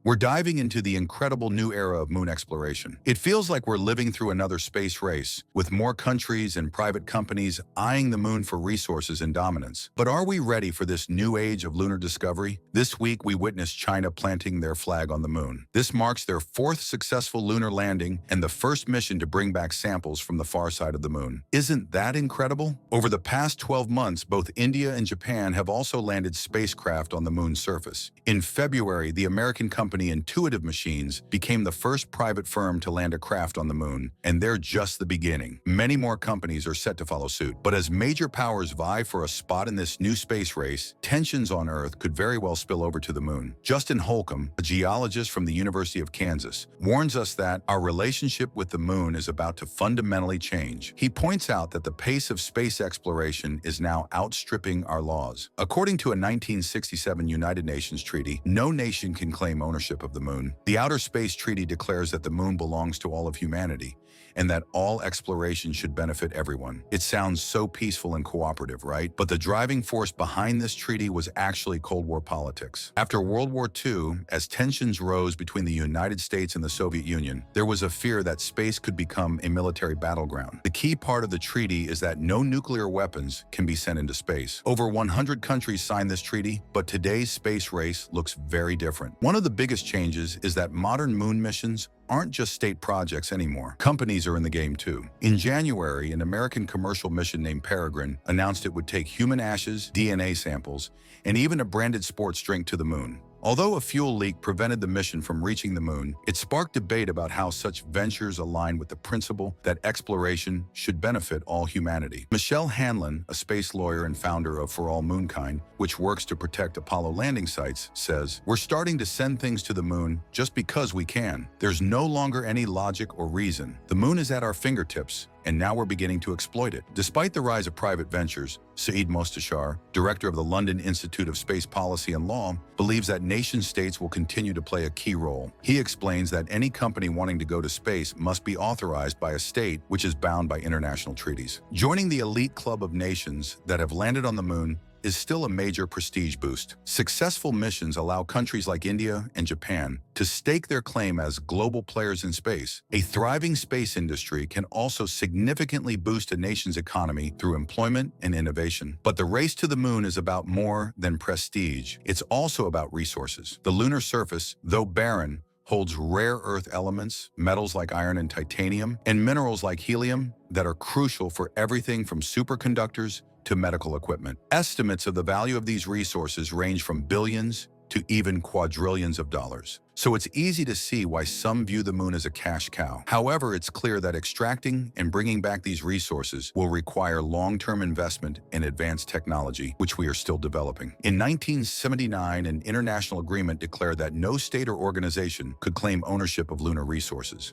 We're diving into the incredible new era of moon exploration. It feels like we're living through another space race, with more countries and private companies eyeing the moon for resources and dominance. But are we ready for this new age of lunar discovery? This week, we witnessed China planting their flag on the moon. This marks their fourth successful lunar landing and the first mission to bring back samples from the far side of the moon. Isn't that incredible? Over the past 12 months, both India and Japan have also landed spacecraft on the moon's surface. In February, the American company Intuitive Machines became the first private firm to land a craft on the moon, and they're just the beginning. Many more companies are set to follow suit. But as major powers vie for a spot in this new space race, tensions on Earth could very well spill over to the moon. Justin Holcomb, a geologist from the University of Kansas, warns us that our relationship with the moon is about to fundamentally change. He points out that the pace of space exploration is now outstripping our laws. According to a 1967 United Nations treaty, no nation can claim ownership of the moon. The Outer Space Treaty declares that the moon belongs to all of humanity, and that all exploration should benefit everyone. It sounds so peaceful and cooperative, right? But the driving force behind this treaty was actually Cold War politics. After World War II, as tensions rose between the United States and the Soviet Union, there was a fear that space could become a military battleground. The key part of the treaty is that no nuclear weapons can be sent into space. Over 100 countries signed this treaty, but today's space race looks very different. One of the biggest changes is that modern moon missions aren't just state projects anymore. Companies are in the game too. In January, an American commercial mission named Peregrine announced it would take human ashes, DNA samples, and even a branded sports drink to the moon. Although a fuel leak prevented the mission from reaching the moon, it sparked debate about how such ventures align with the principle that exploration should benefit all humanity. Michelle Hanlon, a space lawyer and founder of For All Moonkind, which works to protect Apollo landing sites, says, "We're starting to send things to the moon just because we can. There's no longer any logic or reason. The moon is at our fingertips, and now we're beginning to exploit it." Despite the rise of private ventures, Saeed Mostashar, director of the London Institute of Space Policy and Law, believes that nation-states will continue to play a key role. He explains that any company wanting to go to space must be authorized by a state which is bound by international treaties. Joining the elite club of nations that have landed on the moon is still a major prestige boost. Successful missions allow countries like India and Japan to stake their claim as global players in space. A thriving space industry can also significantly boost a nation's economy through employment and innovation. But the race to the moon is about more than prestige. It's also about resources. The lunar surface, though barren, holds rare earth elements, metals like iron and titanium, and minerals like helium that are crucial for everything from superconductors to medical equipment. Estimates of the value of these resources range from billions to even quadrillions of dollars. So it's easy to see why some view the moon as a cash cow. However, it's clear that extracting and bringing back these resources will require long-term investment in advanced technology, which we are still developing. In 1979, an international agreement declared that no state or organization could claim ownership of lunar resources.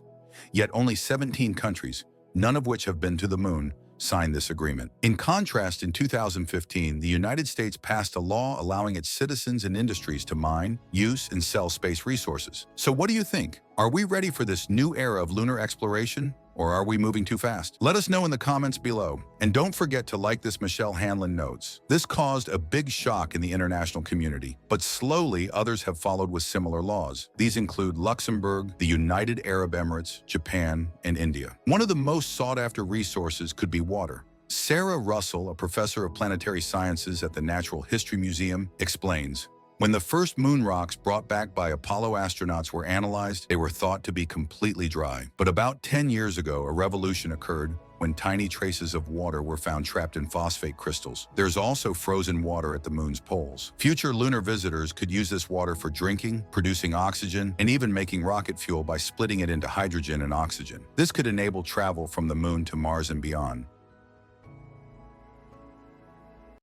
Yet only 17 countries, none of which have been to the moon, signed this agreement. In contrast, in 2015, the United States passed a law allowing its citizens and industries to mine, use, and sell space resources. So what do you think? Are we ready for this new era of lunar exploration? Or are we moving too fast? Let us know in the comments below. And don't forget to like this Michelle Hanlon notes. This caused a big shock in the international community, but slowly others have followed with similar laws. These include Luxembourg, the United Arab Emirates, Japan, and India. One of the most sought-after resources could be water. Sarah Russell, a professor of planetary sciences at the Natural History Museum, explains, "When the first moon rocks brought back by Apollo astronauts were analyzed, they were thought to be completely dry. But about 10 years ago, a revolution occurred when tiny traces of water were found trapped in phosphate crystals. There's also frozen water at the moon's poles. Future lunar visitors could use this water for drinking, producing oxygen, and even making rocket fuel by splitting it into hydrogen and oxygen. This could enable travel from the moon to Mars and beyond.